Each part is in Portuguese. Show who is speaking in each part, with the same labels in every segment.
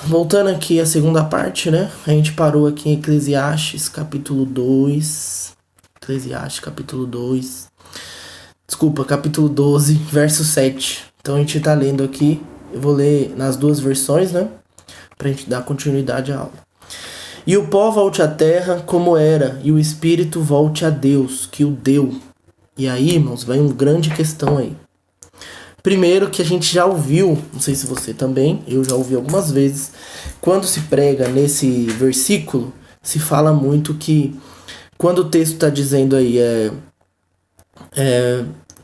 Speaker 1: voltando aqui à segunda parte, né? A gente parou aqui em Eclesiastes, capítulo 2. Eclesiastes, capítulo 2. Desculpa, capítulo 12, verso 7. Então a gente tá lendo aqui. Eu vou ler nas duas versões, né? Pra gente dar continuidade à aula. E o pó volte à terra como era, e o espírito volte a Deus, que o deu. E aí, irmãos, vem uma grande questão aí. Primeiro que a gente já ouviu, não sei se você também, eu já ouvi algumas vezes, quando se prega nesse versículo, se fala muito que, quando o texto está dizendo aí,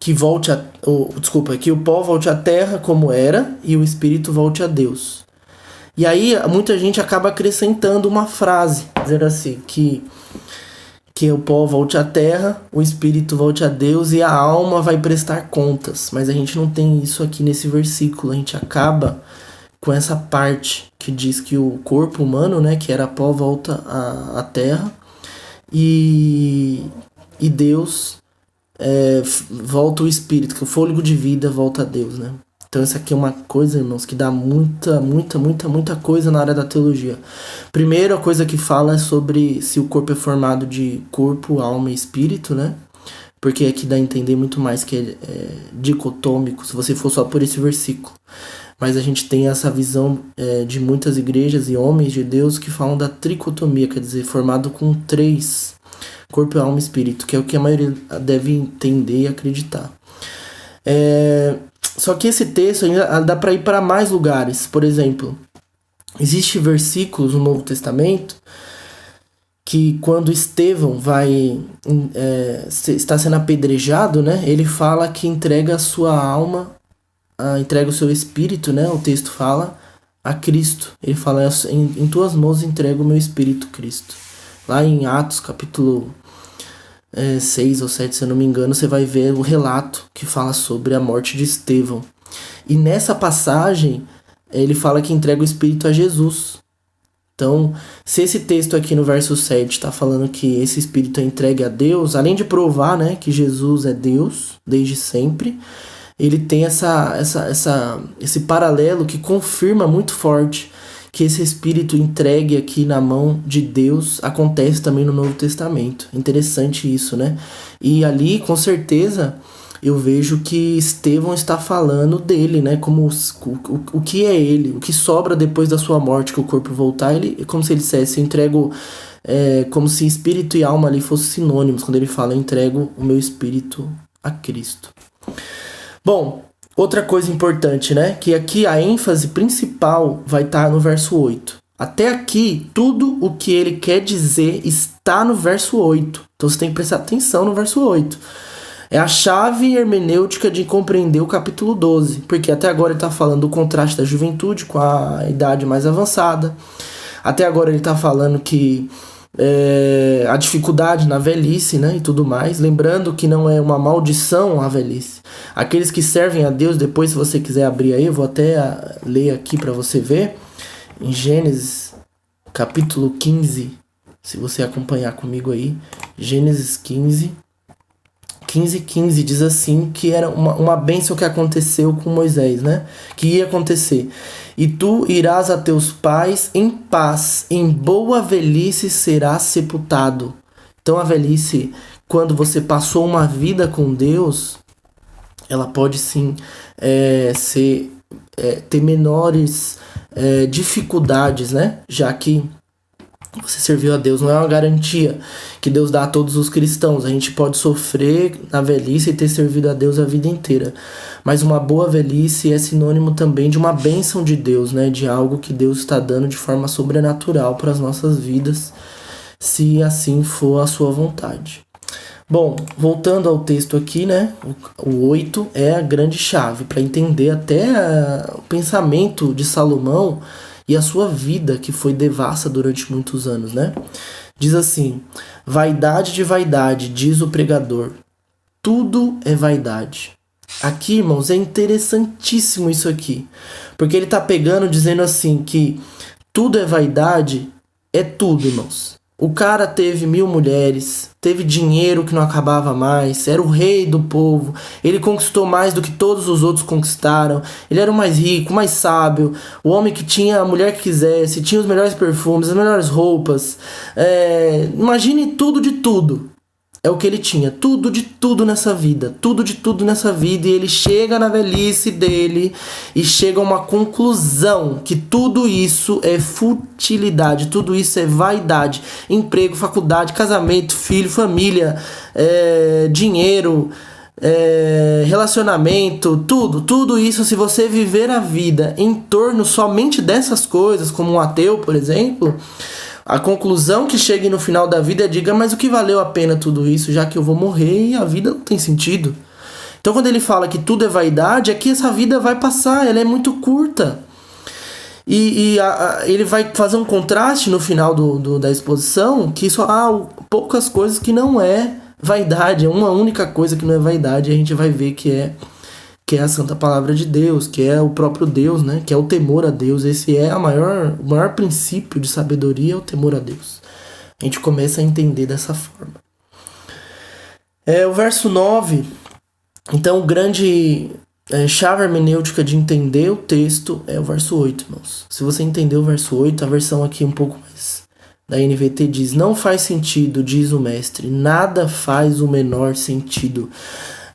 Speaker 1: que volte que o pó volte à terra como era e o espírito volte a Deus. E aí muita gente acaba acrescentando uma frase, dizendo assim, que o pó volte à terra, o espírito volte a Deus e a alma vai prestar contas. Mas a gente não tem isso aqui nesse versículo. A gente acaba com essa parte que diz que o corpo humano, né, que era pó, volta à terra e Deus volta o espírito, que o fôlego de vida volta a Deus, né? Então isso aqui é uma coisa, irmãos, que dá muita coisa na área da teologia. Primeiro, a coisa que fala é sobre se o corpo é formado de corpo, alma e espírito, né? Porque aqui dá a entender muito mais que é dicotômico, se você for só por esse versículo. Mas a gente tem essa visão de muitas igrejas e homens de Deus que falam da tricotomia, quer dizer, formado com 3, corpo, alma e espírito, que é o que a maioria deve entender e acreditar. Só que esse texto ainda dá para ir para mais lugares. Por exemplo, existem versículos no Novo Testamento que quando Estevão está sendo apedrejado, né, ele fala que entrega a sua alma, entrega o seu espírito, né, o texto fala, a Cristo. Ele fala, em tuas mãos entrego o meu espírito, Cristo. Lá em Atos, capítulo 6 ou 7, se eu não me engano, você vai ver o relato que fala sobre a morte de Estevão. E nessa passagem, ele fala que entrega o Espírito a Jesus. Então, se esse texto aqui no verso 7 está falando que esse Espírito é entregue a Deus, além de provar, né, que Jesus é Deus desde sempre, ele tem esse paralelo que confirma muito forte que esse Espírito entregue aqui na mão de Deus acontece também no Novo Testamento. Interessante isso, né? E ali, com certeza, eu vejo que Estevão está falando dele, né? Como o que é ele, o que sobra depois da sua morte, que o corpo voltar, ele, como se ele dissesse, eu entrego, como se espírito e alma ali fossem sinônimos, quando ele fala, eu entrego o meu espírito a Cristo. Bom, outra coisa importante, né? Que aqui a ênfase principal vai estar no verso 8. Até aqui, tudo o que ele quer dizer está no verso 8. Então você tem que prestar atenção no verso 8. É a chave hermenêutica de compreender o capítulo 12. Porque até agora ele está falando do contraste da juventude com a idade mais avançada. Até agora ele está falando que a dificuldade na velhice, né, e tudo mais. Lembrando que não é uma maldição a velhice. Aqueles que servem a Deus, depois se você quiser abrir aí, eu vou até ler aqui para você ver, em Gênesis capítulo 15, se você acompanhar comigo aí, Gênesis 15 diz assim, que era uma bênção que aconteceu com Moisés, né, que ia acontecer. E tu irás a teus pais em paz, em boa velhice serás sepultado. Então a velhice, quando você passou uma vida com Deus, ela pode sim ter menores dificuldades, né? Já que você serviu a Deus, não é uma garantia que Deus dá a todos os cristãos. A gente pode sofrer na velhice e ter servido a Deus a vida inteira. Mas uma boa velhice é sinônimo também de uma bênção de Deus, né? De algo que Deus está dando de forma sobrenatural para as nossas vidas, se assim for a sua vontade. Bom, voltando ao texto aqui, né? O 8 é a grande chave para entender até o pensamento de Salomão e a sua vida, que foi devassa durante muitos anos, né? Diz assim, vaidade de vaidade, diz o pregador, tudo é vaidade. Aqui, irmãos, é interessantíssimo isso aqui, porque ele tá pegando, dizendo assim, que tudo é vaidade, é tudo, irmãos. O cara teve 1000 mulheres, teve dinheiro que não acabava mais, era o rei do povo, ele conquistou mais do que todos os outros conquistaram, ele era o mais rico, o mais sábio, o homem que tinha a mulher que quisesse, tinha os melhores perfumes, as melhores roupas. Imagine tudo de tudo. É o que ele tinha, tudo de tudo nessa vida, tudo de tudo nessa vida, e ele chega na velhice dele e chega a uma conclusão que tudo isso é futilidade, tudo isso é vaidade, emprego, faculdade, casamento, filho, família, dinheiro, relacionamento, tudo isso, se você viver a vida em torno somente dessas coisas, como um ateu, por exemplo, a conclusão que chegue no final da vida é: diga, mas o que valeu a pena tudo isso, já que eu vou morrer e a vida não tem sentido. Então quando ele fala que tudo é vaidade, é que essa vida vai passar, ela é muito curta. Ele vai fazer um contraste no final da exposição, que só há poucas coisas que não é vaidade, é uma única coisa que não é vaidade, e a gente vai ver que é a santa palavra de Deus, que é o próprio Deus, né? Que é o temor a Deus. Esse é o maior princípio de sabedoria, é o temor a Deus. A gente começa a entender dessa forma. O verso 9, então, o grande chave hermenêutica de entender o texto é o verso 8, irmãos. Se você entender o verso 8, a versão aqui um pouco mais da NVT diz: não faz sentido, diz o mestre, nada faz o menor sentido.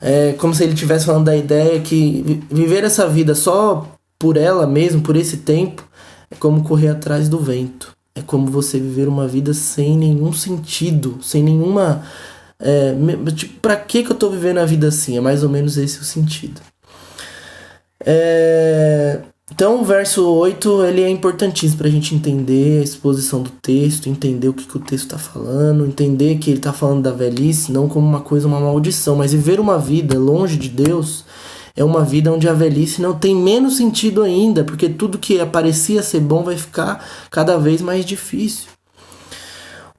Speaker 1: É como se ele estivesse falando da ideia que viver essa vida só por ela mesmo, por esse tempo, é como correr atrás do vento. É como você viver uma vida sem nenhum sentido, sem nenhuma... tipo, pra que eu tô vivendo a vida assim? É mais ou menos esse o sentido. Então o verso 8 ele é importantíssimo para a gente entender a exposição do texto, entender o que o texto está falando, entender que ele está falando da velhice não como uma coisa, uma maldição, mas viver uma vida longe de Deus é uma vida onde a velhice não tem menos sentido ainda, porque tudo que parecia ser bom vai ficar cada vez mais difícil.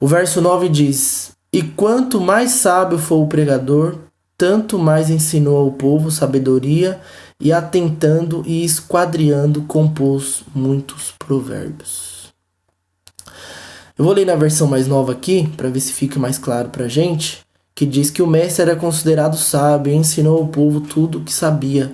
Speaker 1: O verso 9 diz: e quanto mais sábio for o pregador, tanto mais ensinou ao povo sabedoria, e atentando e esquadriando compôs muitos provérbios. Eu vou ler na versão mais nova aqui, para ver se fica mais claro pra gente, que diz que o mestre era considerado sábio e ensinou ao povo tudo o que sabia.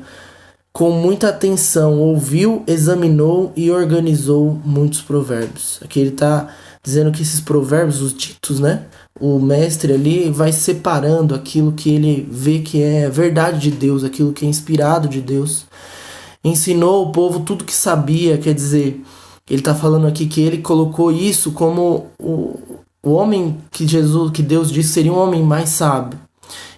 Speaker 1: Com muita atenção, ouviu, examinou e organizou muitos provérbios. Aqui ele está dizendo que esses provérbios, os ditos, né? O mestre ali vai separando aquilo que ele vê que é verdade de Deus, aquilo que é inspirado de Deus. Ensinou o povo tudo que sabia, quer dizer, ele está falando aqui que ele colocou isso como o homem que Deus disse seria um homem mais sábio.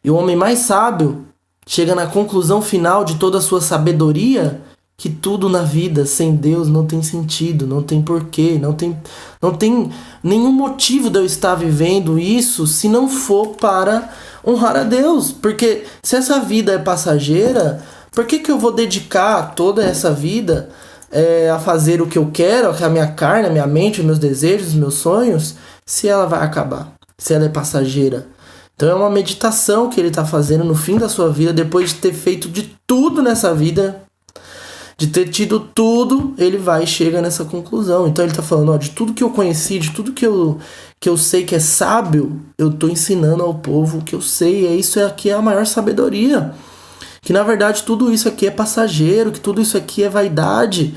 Speaker 1: E o homem mais sábio chega na conclusão final de toda a sua sabedoria que tudo na vida sem Deus não tem sentido, não tem porquê, não tem nenhum motivo de eu estar vivendo isso se não for para honrar a Deus. Porque se essa vida é passageira, por que eu vou dedicar toda essa vida a fazer o que eu quero, a minha carne, a minha mente, os meus desejos, os meus sonhos, se ela vai acabar, se ela é passageira? Então é uma meditação que ele está fazendo no fim da sua vida, depois de ter feito de tudo nessa vida, de ter tido tudo, ele vai e chega nessa conclusão. Então ele está falando, de tudo que eu conheci, de tudo que eu sei que é sábio, eu estou ensinando ao povo o que eu sei, e isso aqui é a maior sabedoria. Que na verdade tudo isso aqui é passageiro, que tudo isso aqui é vaidade.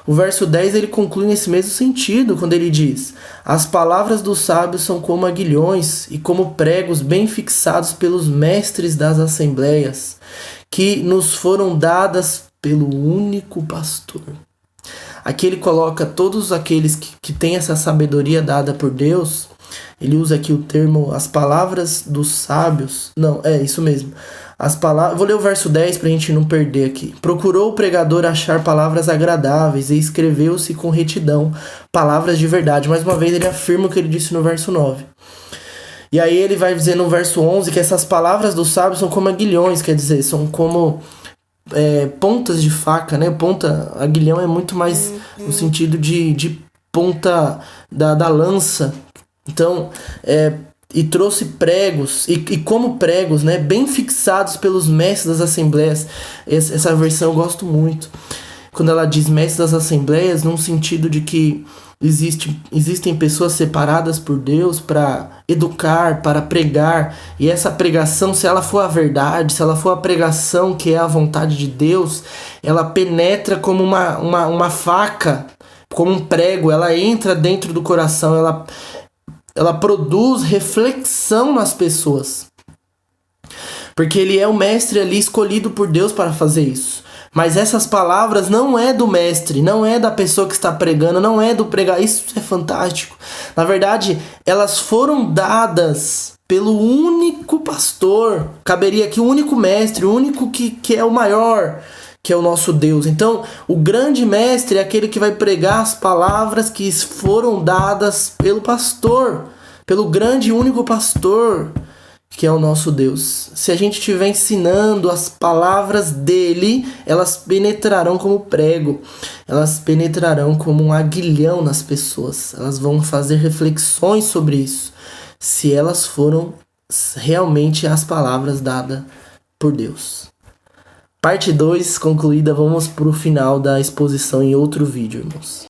Speaker 1: O verso 10 ele conclui nesse mesmo sentido, quando ele diz: as palavras dos sábios são como aguilhões e como pregos bem fixados pelos mestres das assembleias, que nos foram dadas pelo único pastor. Aqui ele coloca todos aqueles que têm essa sabedoria dada por Deus. Ele usa aqui o termo, as palavras dos sábios. Não, é isso mesmo. As palavras, vou ler o verso 10 para a gente não perder aqui. Procurou o pregador achar palavras agradáveis e escreveu-se com retidão palavras de verdade. Mais uma vez ele afirma o que ele disse no verso 9. E aí ele vai dizer no verso 11 que essas palavras dos sábios são como aguilhões, quer dizer, são como pontas de faca, né? Aguilhão é muito mais no sentido de ponta da lança. Então, e trouxe pregos, e como pregos, né, bem fixados pelos mestres das assembleias. Essa versão eu gosto muito. quando ela diz mestre das assembleias, num sentido de que existem pessoas separadas por Deus para educar, para pregar, e essa pregação, se ela for a verdade, se ela for a pregação que é a vontade de Deus, ela penetra como uma faca, como um prego, ela entra dentro do coração, ela produz reflexão nas pessoas. Porque ele é o mestre ali escolhido por Deus para fazer isso. Mas essas palavras não é do mestre, não é da pessoa que está pregando, não é do pregar. Isso é fantástico. Na verdade, elas foram dadas pelo único pastor. Caberia aqui o único mestre, o único que é o maior, que é o nosso Deus. Então, o grande mestre é aquele que vai pregar as palavras que foram dadas pelo pastor, pelo grande e único pastor, que é o nosso Deus. Se a gente estiver ensinando as palavras dele, elas penetrarão como prego, elas penetrarão como um aguilhão nas pessoas, elas vão fazer reflexões sobre isso, se elas foram realmente as palavras dadas por Deus. Parte 2 concluída, vamos para o final da exposição em outro vídeo, irmãos.